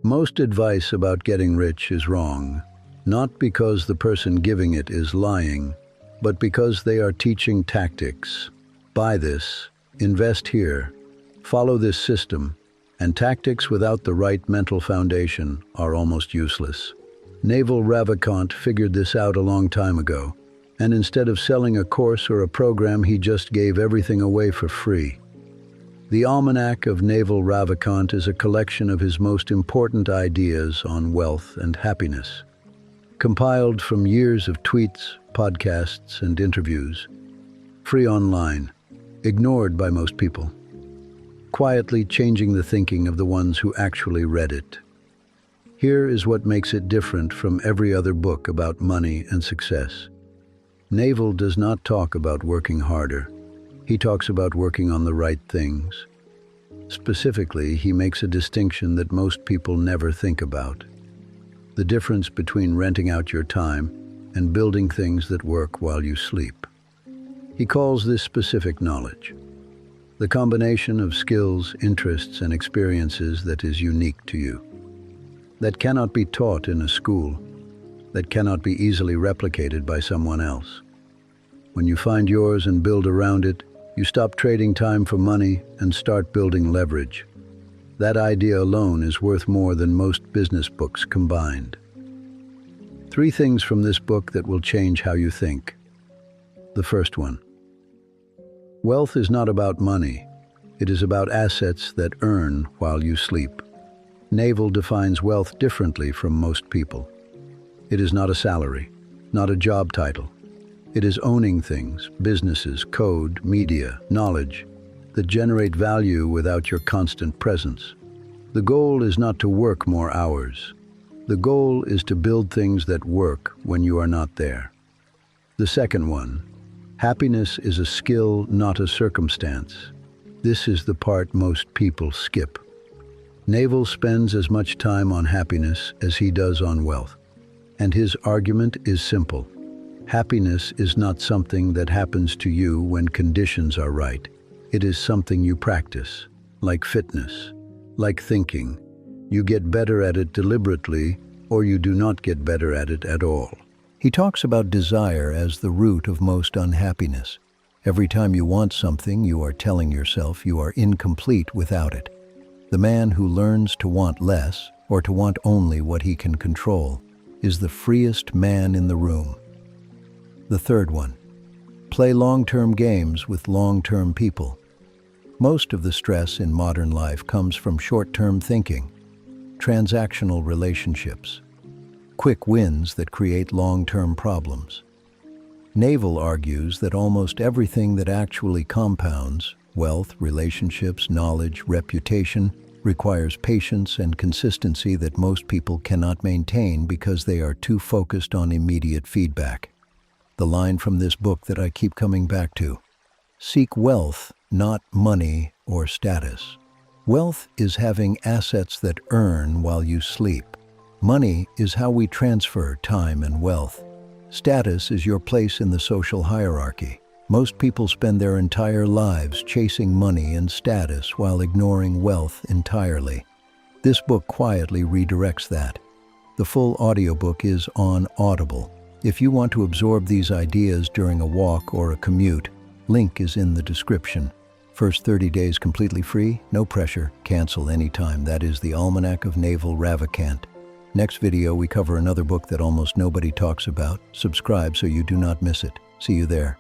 Most advice about getting rich is wrong, not because the person giving it is lying, but because they are teaching tactics. Buy this, invest here, follow this system, and tactics without the right mental foundation are almost useless. Naval Ravikant figured this out a long time ago, and instead of selling a course or a program, he just gave everything away for free. The Almanack of Naval Ravikant is a collection of his most important ideas on wealth and happiness, compiled from years of tweets, podcasts, and interviews, free online, ignored by most people, quietly changing the thinking of the ones who actually read it. Here is what makes it different from every other book about money and success. Naval does not talk about working harder. He talks about working on the right things. Specifically, he makes a distinction that most people never think about: the difference between renting out your time and building things that work while you sleep. He calls this specific knowledge, the combination of skills, interests, and experiences that is unique to you, that cannot be taught in a school, that cannot be easily replicated by someone else. When you find yours and build around it, you stop trading time for money and start building leverage. That idea alone is worth more than most business books combined. 3 things from this book that will change how you think. The first one: wealth is not about money. It is about assets that earn while you sleep. Naval defines wealth differently from most people. It is not a salary, not a job title. It is owning things, businesses, code, media, knowledge, that generate value without your constant presence. The goal is not to work more hours. The goal is to build things that work when you are not there. The second one: happiness is a skill, not a circumstance. This is the part most people skip. Naval spends as much time on happiness as he does on wealth, and his argument is simple. Happiness is not something that happens to you when conditions are right. It is something you practice, like fitness, like thinking. You get better at it deliberately, or you do not get better at it at all. He talks about desire as the root of most unhappiness. Every time you want something, you are telling yourself you are incomplete without it. The man who learns to want less, or to want only what he can control, is the freest man in the room. The third one: play long-term games with long-term people. Most of the stress in modern life comes from short-term thinking, transactional relationships, quick wins that create long-term problems. Naval argues that almost everything that actually compounds, wealth, relationships, knowledge, reputation, requires patience and consistency that most people cannot maintain because they are too focused on immediate feedback. The line from this book that I keep coming back to: seek wealth, not money or status. Wealth is having assets that earn while you sleep. Money is how we transfer time and wealth. Status is your place in the social hierarchy. Most people spend their entire lives chasing money and status while ignoring wealth entirely. This book quietly redirects that. The full audiobook is on Audible. If you want to absorb these ideas during a walk or a commute, link is in the description. First 30 days completely free, no pressure, cancel anytime. That is the Almanack of Naval Ravikant. Next video we cover another book that almost nobody talks about. Subscribe so you do not miss it. See you there.